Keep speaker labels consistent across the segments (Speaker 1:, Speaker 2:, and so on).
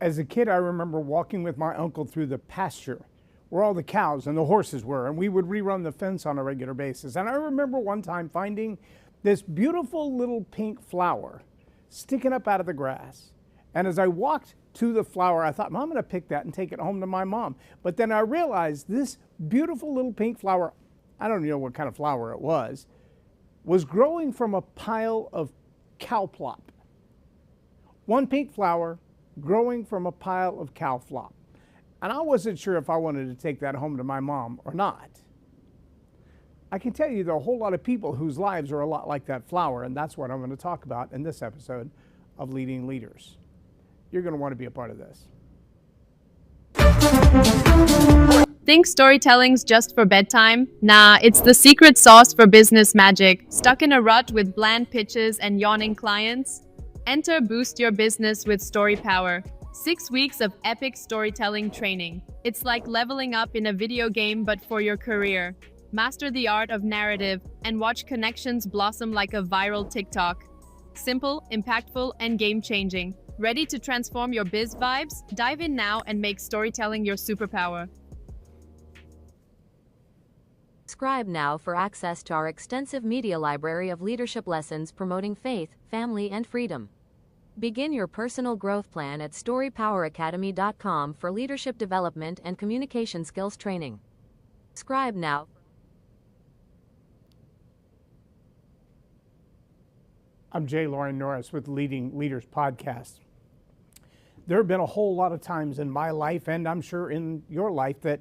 Speaker 1: As a kid, I remember walking with my uncle through the pasture where all the cows and the horses were, and we would rerun the fence on a regular basis. And I remember one time finding this beautiful little pink flower sticking up out of the grass. And as I walked to the flower, I thought, Mom, I'm going to pick that and take it home to my mom. But then I realized this beautiful little pink flower, I don't know what kind of flower it was growing from a pile of cow plop. One pink flower growing from a pile of cow flop. And I wasn't sure if I wanted to take that home to my mom or not. I can tell you there are a whole lot of people whose lives are a lot like that flower, and that's what I'm going to talk about in this episode of Leading Leaders. You're going to want to be a part of this.
Speaker 2: Think storytelling's just for bedtime? Nah, it's the secret sauce for business magic. Stuck in a rut with bland pitches and yawning clients? Enter Boost Your Business with Story Power. 6 weeks of epic storytelling training. It's like leveling up in a video game but for your career. Master the art of narrative and watch connections blossom like a viral TikTok. Simple, impactful, and game-changing. Ready to transform your biz vibes? Dive in now and make storytelling your superpower.
Speaker 3: Subscribe now for access to our extensive media library of leadership lessons promoting faith, family, and freedom. Begin your personal growth plan at StoryPowerAcademy.com for leadership development and communication skills training. Subscribe now.
Speaker 1: I'm Loren Norris with Leading Leaders Podcast. There have been a whole lot of times in my life, and I'm sure in your life, that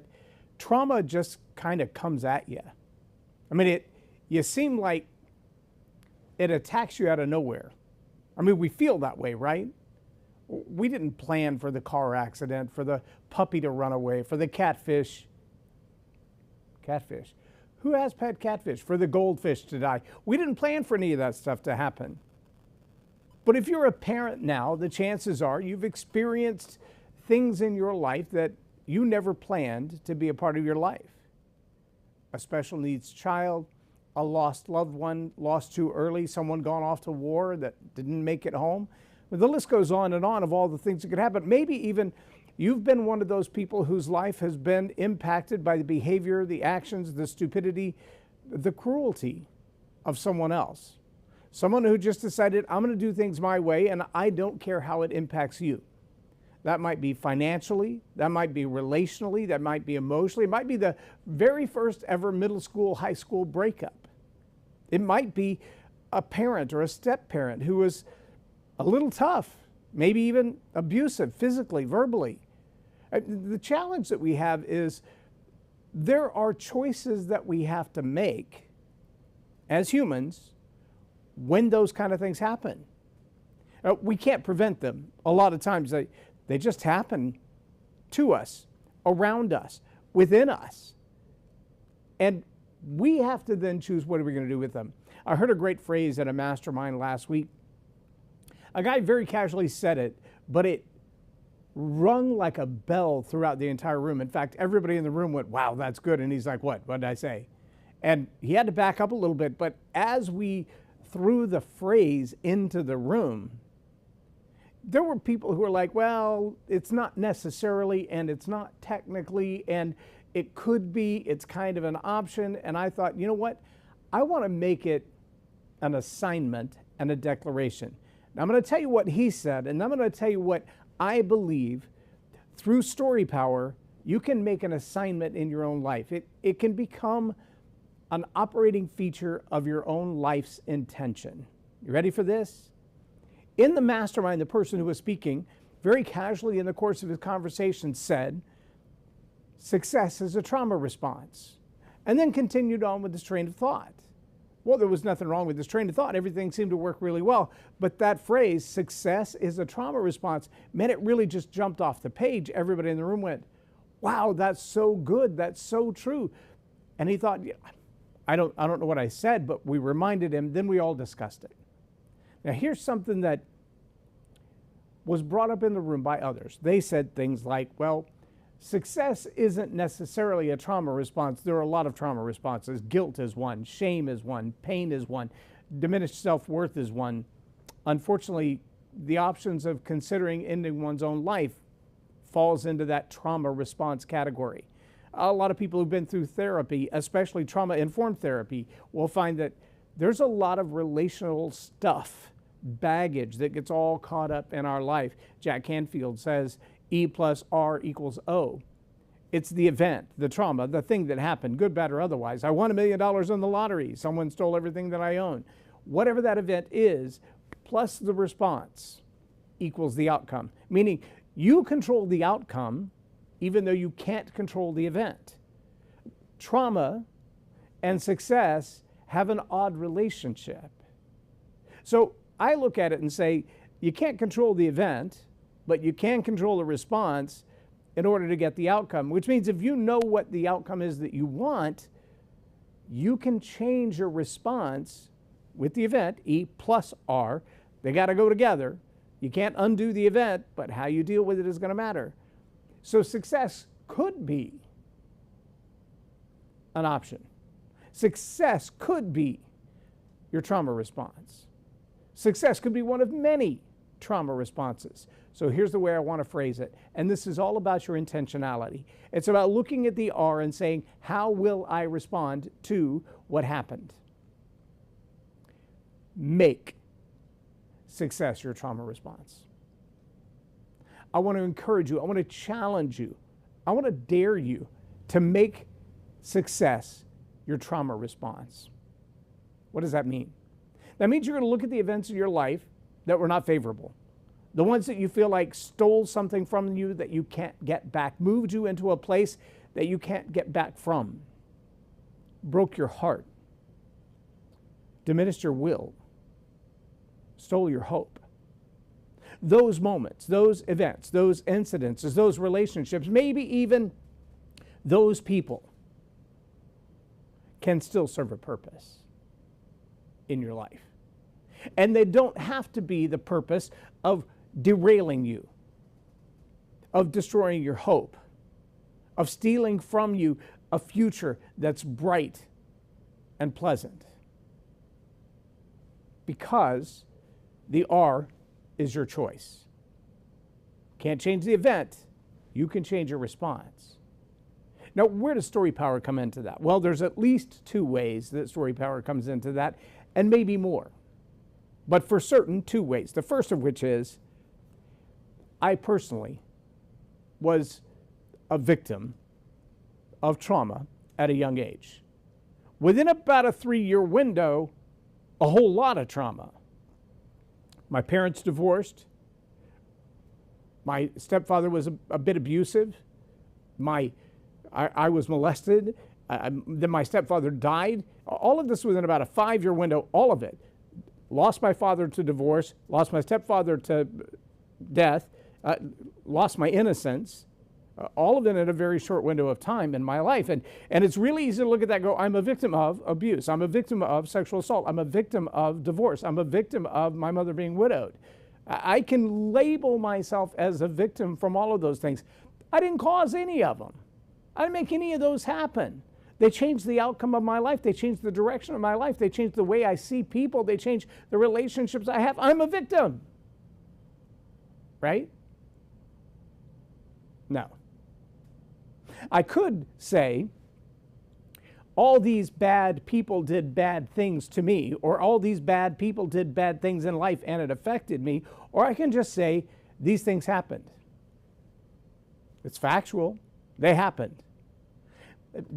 Speaker 1: trauma just kind of comes at you. I mean, you seem like it attacks you out of nowhere. I mean, we feel that way, right? We didn't plan for the car accident, for the puppy to run away, for the catfish. Catfish. Who has pet catfish? For the goldfish to die. We didn't plan for any of that stuff to happen. But if you're a parent now, the chances are you've experienced things in your life that you never planned to be a part of your life. A special needs child, a lost loved one, lost too early, someone gone off to war that didn't make it home. But the list goes on and on of all the things that could happen. Maybe even you've been one of those people whose life has been impacted by the behavior, the actions, the stupidity, the cruelty of someone else. Someone who just decided, I'm going to do things my way and I don't care how it impacts you. That might be financially, that might be relationally, that might be emotionally. It might be the very first ever middle school, high school breakup. It might be a parent or a step-parent who was a little tough, maybe even abusive, physically, verbally. The challenge that we have is there are choices that we have to make as humans when those kind of things happen. We can't prevent them. A lot of times they just happen to us, around us, within us. And we have to then choose what are we going to do with them. I heard a great phrase at a mastermind last week. A guy very casually said it, but it rung like a bell throughout the entire room. In fact, everybody in the room went, wow, that's good. And he's like, what did I say? And he had to back up a little bit. But as we threw the phrase into the room, there were people who were like, well, it's not necessarily, and it's not technically, and it could be, it's kind of an option. And I thought, you know what? I want to make it an assignment and a declaration. Now, I'm going to tell you what he said, and I'm going to tell you what I believe through Story Power, you can make an assignment in your own life. It can become an operating feature of your own life's intention. You ready for this? In the mastermind, the person who was speaking very casually in the course of his conversation said, success is a trauma response, and then continued on with this train of thought. Well, there was nothing wrong with this train of thought. Everything seemed to work really well. But that phrase, success is a trauma response, meant it really just jumped off the page. Everybody in the room went, wow, that's so good. That's so true. And he thought, yeah, I don't know what I said, but we reminded him. Then we all discussed it. Now, here's something that was brought up in the room by others. They said things like, well, success isn't necessarily a trauma response. There are a lot of trauma responses. Guilt is one, shame is one, pain is one, diminished self-worth is one. Unfortunately, the options of considering ending one's own life falls into that trauma response category. A lot of people who've been through therapy, especially trauma-informed therapy, will find that there's a lot of relational stuff, baggage that gets all caught up in our life. Jack Canfield says E plus R equals O. It's the event, the trauma, the thing that happened, good, bad, or otherwise. I won $1 million in the lottery. Someone stole everything that I own. Whatever that event is, plus the response equals the outcome. Meaning you control the outcome even though you can't control the event. Trauma and success have an odd relationship. So I look at it and say, you can't control the event, but you can control the response in order to get the outcome, which means if you know what the outcome is that you want, you can change your response with the event, E plus R. They got to go together. You can't undo the event, but how you deal with it is going to matter. So success could be an option. Success could be your trauma response. Success could be one of many trauma responses. So here's the way I want to phrase it. And this is all about your intentionality. It's about looking at the R and saying, how will I respond to what happened? Make success your trauma response. I want to encourage you. I want to challenge you. I want to dare you to make success your trauma response. What does that mean? That means you're going to look at the events in your life that were not favorable. The ones that you feel like stole something from you that you can't get back, moved you into a place that you can't get back from, broke your heart, diminished your will, stole your hope. Those moments, those events, those incidences, those relationships, maybe even those people can still serve a purpose in your life. And they don't have to be the purpose of derailing you, of destroying your hope, of stealing from you a future that's bright and pleasant. Because the R is your choice. Can't change the event, you can change your response. Now, where does story power come into that? Well, there's at least two ways that story power comes into that, and maybe more. But for certain, two ways. The first of which is, I personally was a victim of trauma at a young age. Within about a 3-year window, a whole lot of trauma. My parents divorced. My stepfather was a bit abusive. I was molested. Then my stepfather died. All of this within about a 5-year window, all of it. Lost my father to divorce, lost my stepfather to death, lost my innocence, all of it in a very short window of time in my life. And it's really easy to look at that and go, I'm a victim of abuse. I'm a victim of sexual assault. I'm a victim of divorce. I'm a victim of my mother being widowed. I can label myself as a victim from all of those things. I didn't cause any of them. I didn't make any of those happen. They changed the outcome of my life. They changed the direction of my life. They changed the way I see people. They changed the relationships I have. I'm a victim. Right? No. I could say, all these bad people did bad things to me, or all these bad people did bad things in life and it affected me, or I can just say, these things happened. It's factual. They happened.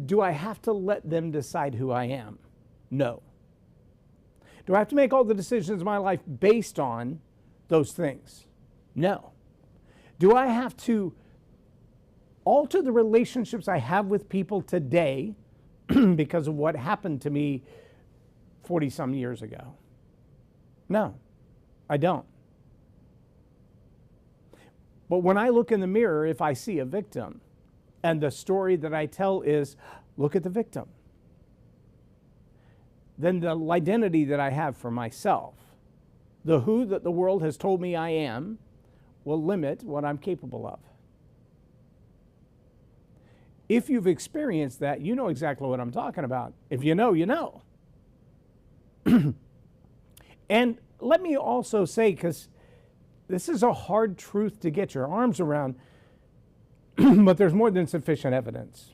Speaker 1: Do I have to let them decide who I am? No. Do I have to make all the decisions in my life based on those things? No. Do I have to alter the relationships I have with people today because of what happened to me 40-some years ago? No, I don't. But when I look in the mirror, if I see a victim, and the story that I tell is, look at the victim, then the identity that I have for myself, the who that the world has told me I am, will limit what I'm capable of. If you've experienced that, you know exactly what I'm talking about. If you know, you know. And let me also say, because this is a hard truth to get your arms around, but there's more than sufficient evidence.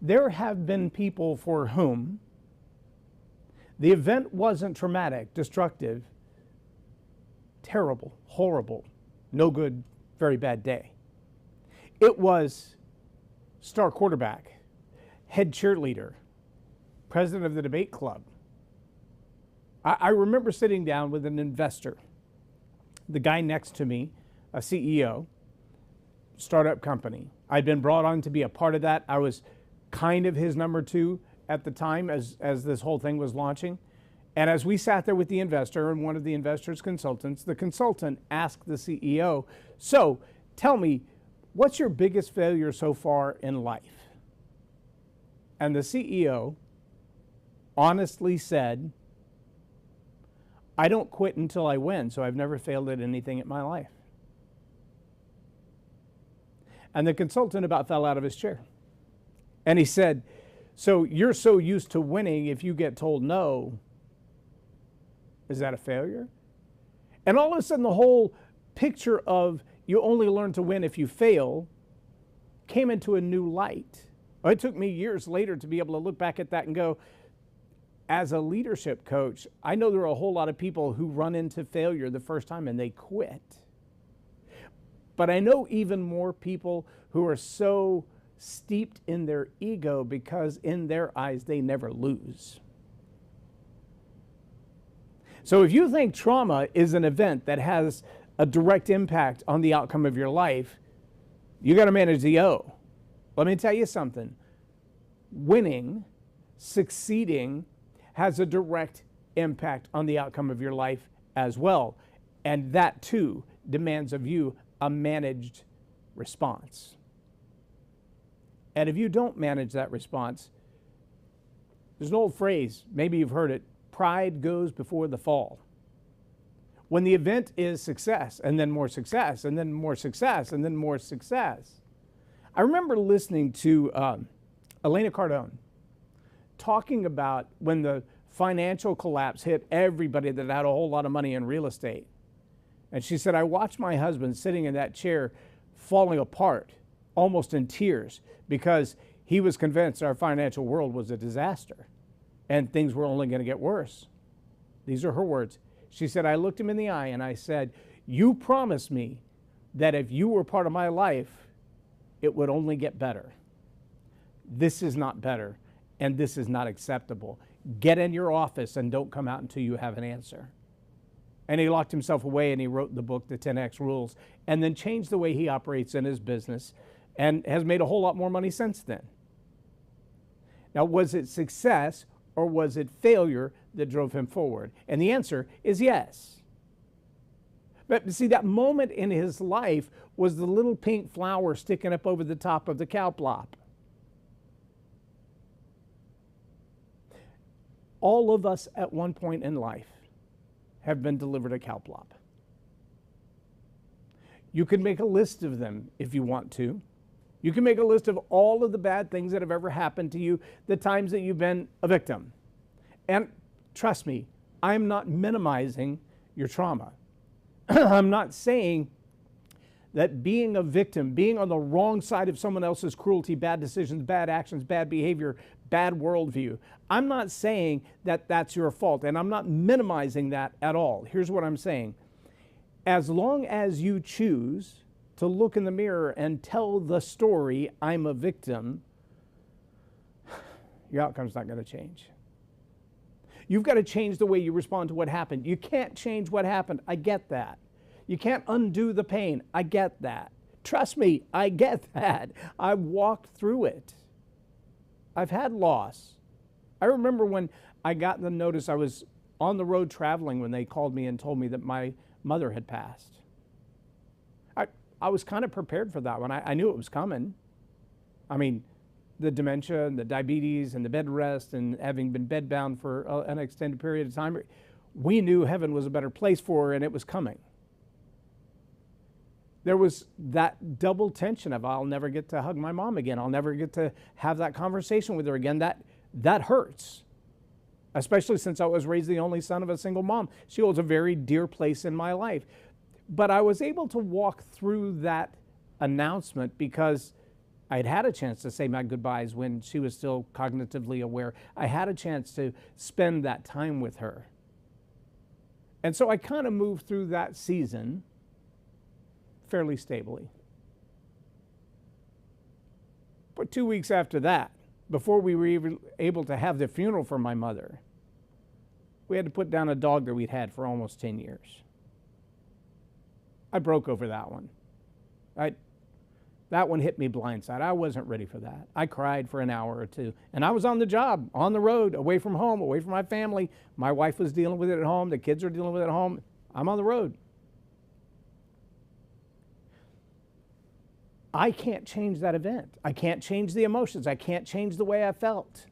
Speaker 1: There have been people for whom the event wasn't traumatic, destructive, terrible, horrible, no good, very bad day. It was star quarterback, head cheerleader, president of the debate club. I remember sitting down with an investor, the guy next to me, a CEO, startup company. I'd been brought on to be a part of that. I was kind of his number two at the time as this whole thing was launching. And as we sat there with the investor and one of the investor's consultants, the consultant asked the CEO, so tell me, what's your biggest failure so far in life? And the CEO honestly said, I don't quit until I win, so I've never failed at anything in my life. And the consultant about fell out of his chair. And he said, so you're so used to winning, if you get told no, is that a failure? And all of a sudden the whole picture of you only learn to win if you fail came into a new light. It took me years later to be able to look back at that and go, as a leadership coach, I know there are a whole lot of people who run into failure the first time and they quit. But I know even more people who are so steeped in their ego because in their eyes they never lose. So if you think trauma is an event that has a direct impact on the outcome of your life, you got to manage the O. Let me tell you something. Winning, succeeding, has a direct impact on the outcome of your life as well. And that too demands of you a managed response. And if you don't manage that response, there's an old phrase, maybe you've heard it, pride goes before the fall. When the event is success, and then more success, and then more success, and then more success. I remember listening to Elena Cardone talking about when the financial collapse hit everybody that had a whole lot of money in real estate. And she said, I watched my husband sitting in that chair falling apart, almost in tears, because he was convinced our financial world was a disaster and things were only going to get worse. These are her words. She said, I looked him in the eye and I said, you promised me that if you were part of my life, it would only get better. This is not better, and this is not acceptable. Get in your office and don't come out until you have an answer. And he locked himself away and he wrote the book, The 10X Rules, and then changed the way he operates in his business and has made a whole lot more money since then. Now, was it success or was it failure that drove him forward? And the answer is yes. But see, that moment in his life was the little pink flower sticking up over the top of the cow plop. All of us at one point in life have been delivered a cow plop. You can make a list of them if you want to. You can make a list of all of the bad things that have ever happened to you, the times that you've been a victim. And trust me, I'm not minimizing your trauma. I'm not saying that being a victim, being on the wrong side of someone else's cruelty, bad decisions, bad actions, bad behavior, bad worldview, I'm not saying that that's your fault, and I'm not minimizing that at all. Here's what I'm saying. As long as you choose to look in the mirror and tell the story, I'm a victim, your outcome's not going to change. You've got to change the way you respond to what happened. You can't change what happened. I get that. You can't undo the pain. I get that. Trust me, I get that. I've walked through it. I've had loss. I remember when I got the notice, I was on the road traveling when they called me and told me that my mother had passed. I was kind of prepared for that one. I knew it was coming. I mean, the dementia and the diabetes and the bed rest and having been bedbound for an extended period of time, we knew heaven was a better place for her and it was coming. There was that double tension of I'll never get to hug my mom again. I'll never get to have that conversation with her again. That hurts, especially since I was raised the only son of a single mom. She holds a very dear place in my life. But I was able to walk through that announcement because I'd had a chance to say my goodbyes when she was still cognitively aware. I had a chance to spend that time with her. And so I kind of moved through that season fairly stably. But 2 weeks after that, before we were even able to have the funeral for my mother, we had to put down a dog that we'd had for almost 10 years. I broke over that one. That one hit me blindside. I wasn't ready for that. I cried for an hour or two. And I was on the job, on the road, away from home, away from my family. My wife was dealing with it at home. The kids are dealing with it at home. I'm on the road. I can't change that event. I can't change the emotions. I can't change the way I felt.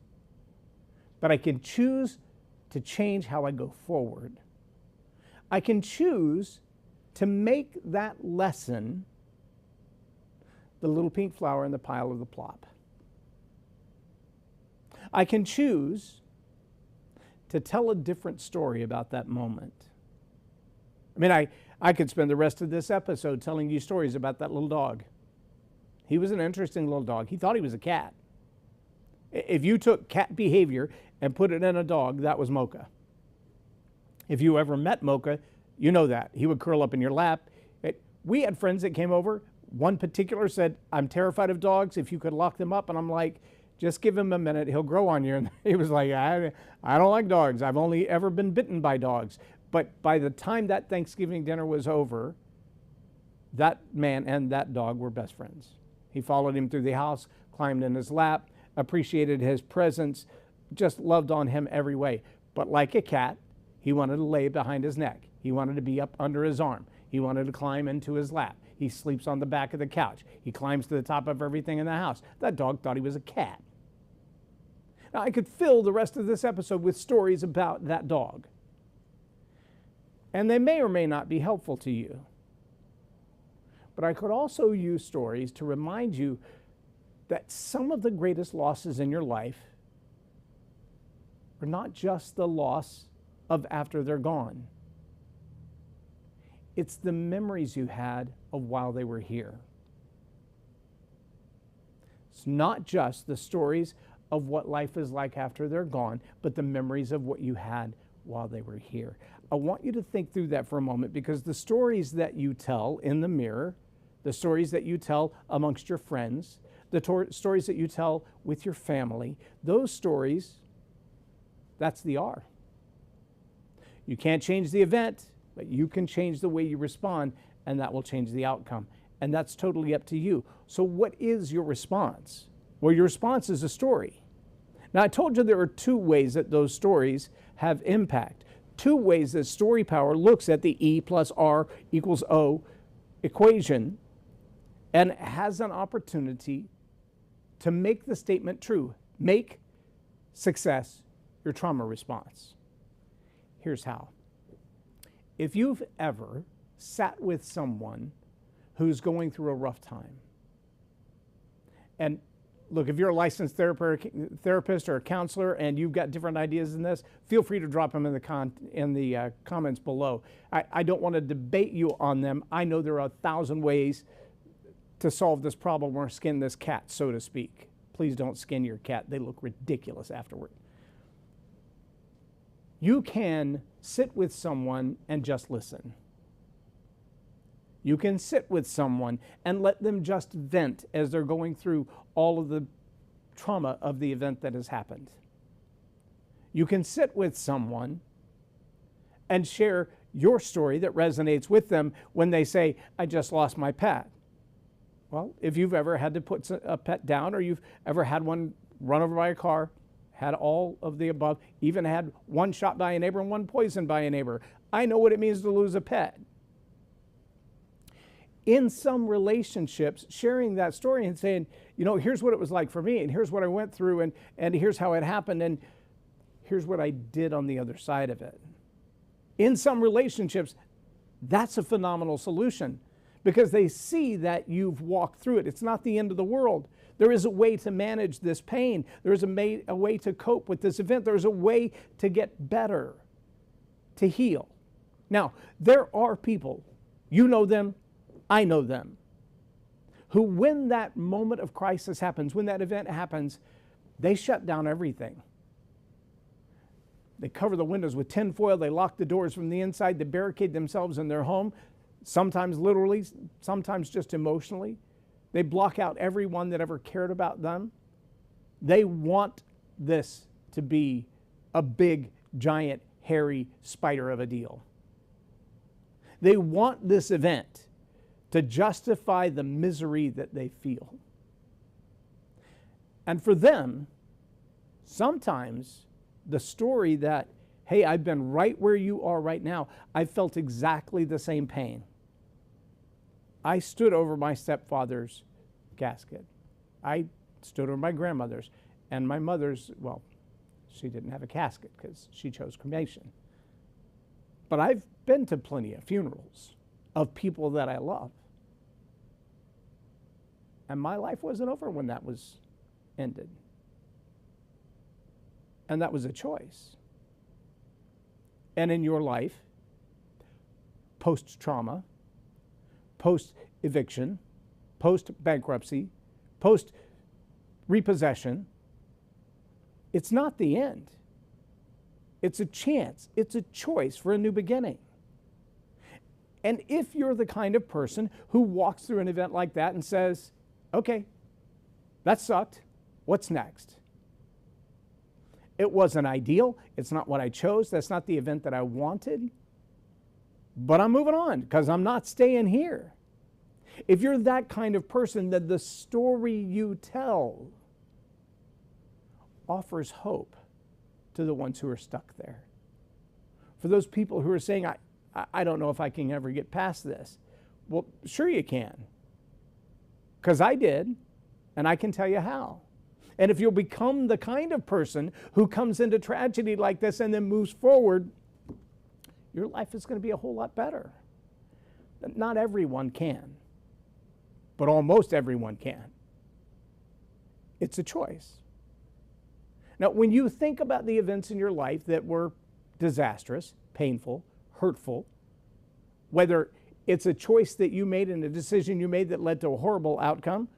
Speaker 1: But I can choose to change how I go forward. I can choose to make that lesson the little pink flower in the pile of the plop. I can choose to tell a different story about that moment. I mean, I could spend the rest of this episode telling you stories about that little dog. He was an interesting little dog. He thought he was a cat. If you took cat behavior and put it in a dog, that was Mocha. If you ever met Mocha, you know that. He would curl up in your lap. We had friends that came over. One particular said, I'm terrified of dogs. If you could lock them up. And I'm like, just give him a minute. He'll grow on you. And he was like, I don't like dogs. I've only ever been bitten by dogs. But by the time that Thanksgiving dinner was over, that man and that dog were best friends. He followed him through the house, climbed in his lap, appreciated his presence, just loved on him every way. But like a cat, he wanted to lay behind his neck. He wanted to be up under his arm. He wanted to climb into his lap. He sleeps on the back of the couch. He climbs to the top of everything in the house. That dog thought he was a cat. Now, I could fill the rest of this episode with stories about that dog. And they may or may not be helpful to you. But I could also use stories to remind you that some of the greatest losses in your life are not just the loss of after they're gone. It's the memories you had of while they were here. It's not just the stories of what life is like after they're gone, but the memories of what you had while they were here. I want you to think through that for a moment, because the stories that you tell in the mirror, the stories that you tell amongst your friends, the stories that you tell with your family, those stories, that's the R. You can't change the event, but you can change the way you respond, and that will change the outcome. And that's totally up to you. So what is your response? Well, your response is a story. Now, I told you there are two ways that those stories have impact. Two ways that story power looks at the E plus R equals O equation and has an opportunity to make the statement true. Make success your trauma response. Here's how. If you've ever sat with someone who's going through a rough time, and look, if you're a licensed therapist or a counselor and you've got different ideas than this, feel free to drop them in the comments below. I don't want to debate you on them. I know there are 1,000 ways to solve this problem or skin this cat, so to speak. Please don't skin your cat. They look ridiculous afterward. You can sit with someone and just listen. You can sit with someone and let them just vent as they're going through all of the trauma of the event that has happened. You can sit with someone and share your story that resonates with them when they say, I just lost my pet. Well, if you've ever had to put a pet down, or you've ever had one run over by a car, had all of the above, even had one shot by a neighbor and one poisoned by a neighbor, I know what it means to lose a pet. In some relationships, sharing that story and saying, you know, here's what it was like for me, and here's what I went through, and here's how it happened, and here's what I did on the other side of it. In some relationships, that's a phenomenal solution, because they see that you've walked through it. It's not the end of the world. There is a way to manage this pain. There is a way to cope with this event. There's a way to get better, to heal. Now, there are people You know them, I know them, who when that moment of crisis happens, when that event happens, they shut down everything. They cover the windows with tinfoil, they lock the doors from the inside, they barricade themselves in their home, sometimes literally, sometimes just emotionally. They block out everyone that ever cared about them. They want this to be a big, giant, hairy spider of a deal. They want this event to justify the misery that they feel. And for them, sometimes the story that, hey, I've been right where you are right now, I've felt exactly the same pain. I stood over my stepfather's casket. I stood over my grandmother's and my mother's, well, she didn't have a casket because she chose cremation. But I've been to plenty of funerals of people that I love. And my life wasn't over when that was ended. And that was a choice. And in your life, post-trauma, post-eviction, post-bankruptcy, post-repossession, it's not the end. It's a chance. It's a choice for a new beginning. And if you're the kind of person who walks through an event like that and says, okay, that sucked, what's next? It wasn't ideal. It's not what I chose. That's not the event that I wanted. But I'm moving on because I'm not staying here. If you're that kind of person, then the story you tell offers hope to the ones who are stuck there. For those people who are saying, I don't know if I can ever get past this. Well, sure you can. Because I did, and I can tell you how. And if you'll become the kind of person who comes into tragedy like this and then moves forward, your life is going to be a whole lot better. Not everyone can, but almost everyone can. It's a choice. Now, when you think about the events in your life that were disastrous, painful, hurtful, whether it's a choice that you made and a decision you made that led to a horrible outcome,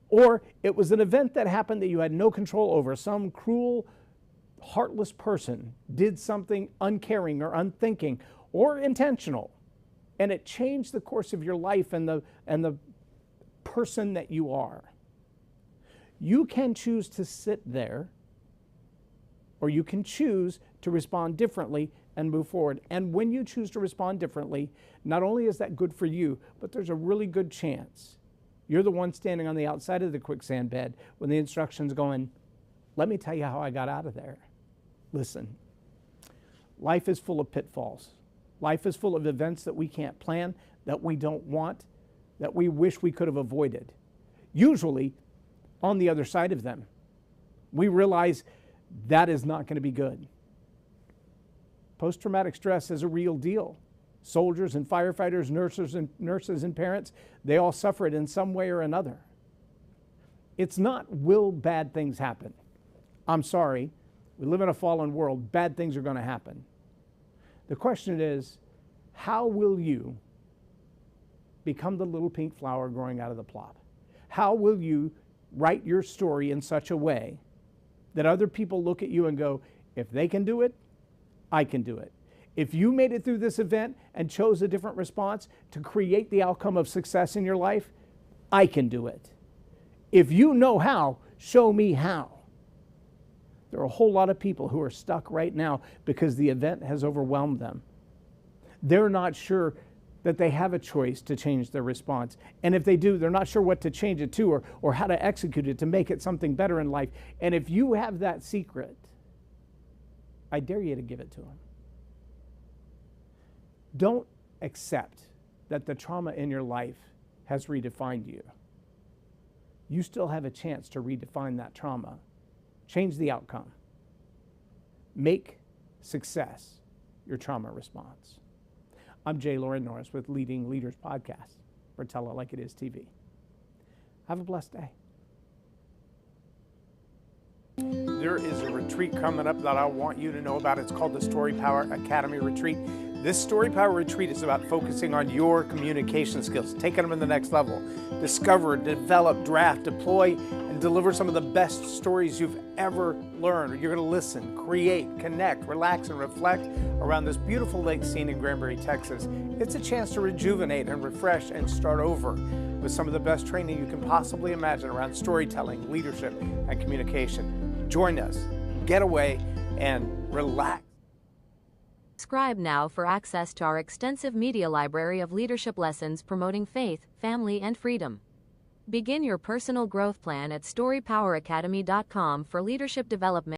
Speaker 1: or it was an event that happened that you had no control over, some cruel, heartless person did something uncaring or unthinking or intentional, and it changed the course of your life and the person that you are. You can choose to sit there, or you can choose to respond differently and move forward. And when you choose to respond differently, not only is that good for you, but there's a really good chance you're the one standing on the outside of the quicksand bed when the instruction's going, let me tell you how I got out of there. Listen, life is full of pitfalls. Life is full of events that we can't plan, that we don't want, that we wish we could have avoided. Usually, on the other side of them, we realize that is not going to be good. Post-traumatic stress is a real deal. Soldiers and firefighters, nurses and parents, they all suffer it in some way or another. It's not, will bad things happen? I'm sorry, we live in a fallen world, bad things are going to happen. The question is, how will you become the little pink flower growing out of the plot? How will you write your story in such a way that other people look at you and go, if they can do it, I can do it. If you made it through this event and chose a different response to create the outcome of success in your life, I can do it. If you know how, show me how. There are a whole lot of people who are stuck right now because the event has overwhelmed them. They're not sure that they have a choice to change their response. And if they do, they're not sure what to change it to or how to execute it to make it something better in life. And if you have that secret, I dare you to give it to them. Don't accept that the trauma in your life has redefined you. You still have a chance to redefine that trauma. Change the outcome. Make success your trauma response. I'm Loren Norris with Leading Leaders Podcast for Tell It Like It Is TV. Have a blessed day. There is a retreat coming up that I want you to know about. It's called the Story Power Academy Retreat. This Story Power Retreat is about focusing on your communication skills, taking them to the next level. Discover, develop, draft, deploy, and deliver some of the best stories you've ever learned. You're going to listen, create, connect, relax, and reflect around this beautiful lake scene in Granbury, Texas. It's a chance to rejuvenate and refresh and start over with some of the best training you can possibly imagine around storytelling, leadership, and communication. Join us, get away, and relax.
Speaker 3: Subscribe now for access to our extensive media library of leadership lessons promoting faith, family, and freedom. Begin your personal growth plan at StoryPowerAcademy.com for leadership development.